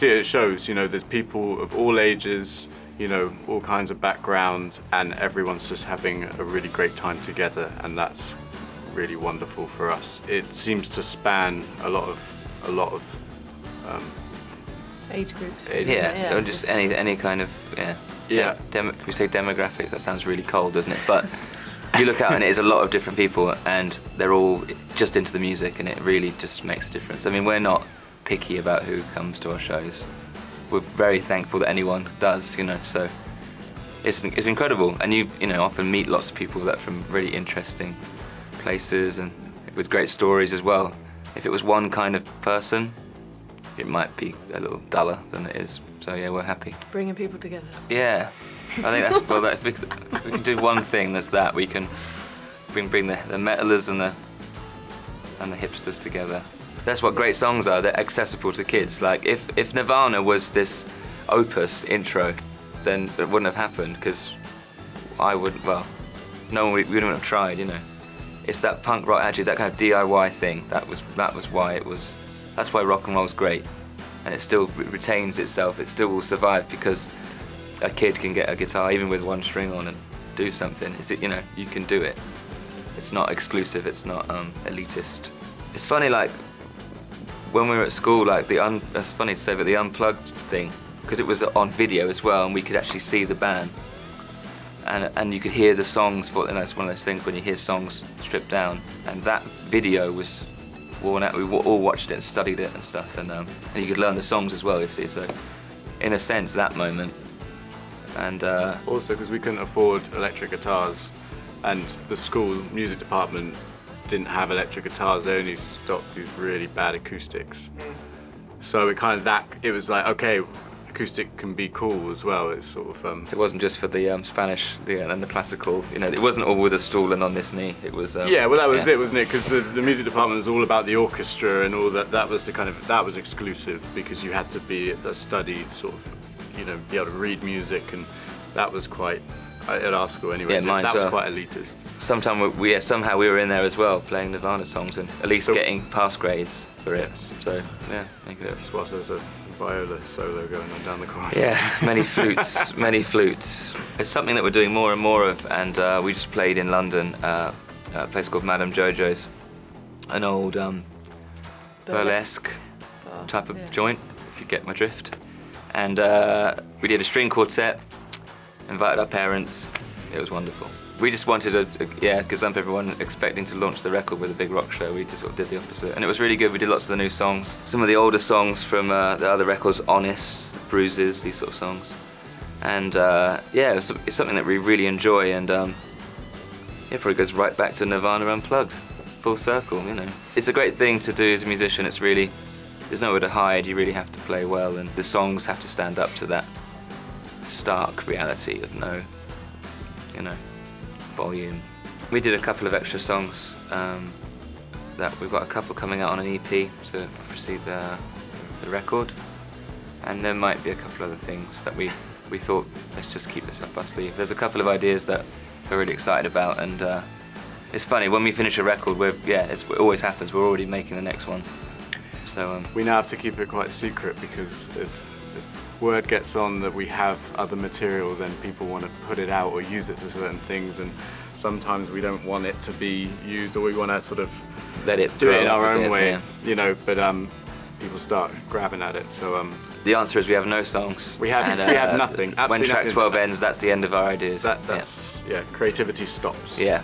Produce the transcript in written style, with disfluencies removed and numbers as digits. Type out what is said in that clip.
see it at shows, you know, there's people of all ages, you know, all kinds of backgrounds, and everyone's just having a really great time together, and that's really wonderful for us. It seems to span a lot of age groups. Yeah, or just any kind of we say demographics. That sounds really cold, doesn't it? But you look out and it is a lot of different people, and they're all just into the music, and it really just makes a difference. I mean, we're not picky about who comes to our shows. We're very thankful that anyone does, you know. So it's incredible, and you know often meet lots of people that are from really interesting places and with great stories as well. If it was one kind of person, it might be a little duller than it is. So yeah, we're happy. Bringing people together. Yeah, I think that's, well, if we can do one thing, there's that. We can bring the metalers and the hipsters together. That's what great songs are. They're accessible to kids. Like if Nirvana was this opus intro, then it wouldn't have happened, because I wouldn't. Well, no one, we wouldn't have tried. You know, it's that punk rock attitude, that kind of DIY thing. That was why it was. That's why rock and roll's great, and it still retains itself. It still will survive because a kid can get a guitar even with one string on and do something. You know, you can do it. It's not exclusive. It's not elitist. It's funny, like when we were at school, like it's funny to say, but the unplugged thing, because it was on video as well, and we could actually see the band, and you could hear the songs. And that's one of those things when you hear songs stripped down, and that video was worn out. We all watched it and studied it and stuff, and you could learn the songs as well. You see, so in a sense, that moment, and also because we couldn't afford electric guitars, and the school music department didn't have electric guitars. They only stocked these really bad acoustics. So it kind of it was like, okay, acoustic can be cool as well. It's sort of it wasn't just for the Spanish and the classical. You know, it wasn't all with a stool and on this knee. It was yeah, well, that was it, wasn't it? Because the music department was all about the orchestra and all that. That was the kind of, that was exclusive, because you had to be a studied sort of, you know, be able to read music, and that was quite, at our school anyway, yeah, that was quite elitist. Somehow we were in there as well, playing Nirvana songs and at least getting pass grades for it. Yes. So yeah, make it. Whilst there's a viola solo going on down the corridor. Yeah, many flutes, many flutes. It's something that we're doing more and more of, and we just played in London, a place called Madame Jojo's, an old burlesque type of joint, if you get my drift. And we did a string quartet, invited our parents. It was wonderful. We just wanted because everyone expecting to launch the record with a big rock show, we just sort of did the opposite. And it was really good. We did lots of the new songs. Some of the older songs from the other records, Honest, Bruises, these sort of songs. And yeah, it's something that we really enjoy, and it probably goes right back to Nirvana Unplugged, full circle, you know. It's a great thing to do as a musician. It's really, there's nowhere to hide. You really have to play well, and the songs have to stand up to that stark reality of no, you know, volume. We did a couple of extra songs that we've got a couple coming out on an EP to precede the record, and there might be a couple other things that we thought, let's just keep this up our sleeve. There's a couple of ideas that we're really excited about, and it's funny, when we finish a record, it always happens, we're already making the next one. So we now have to keep it quite secret, because if word gets on that we have other material, then people want to put it out or use it for certain things, and sometimes we don't want it to be used, or we want to sort of let it do it in our own way, yeah. You know, but people start grabbing at it, so the answer is we have no songs. We have nothing. When track 12 ends, that's the end of our ideas. Yeah, creativity stops. Yeah.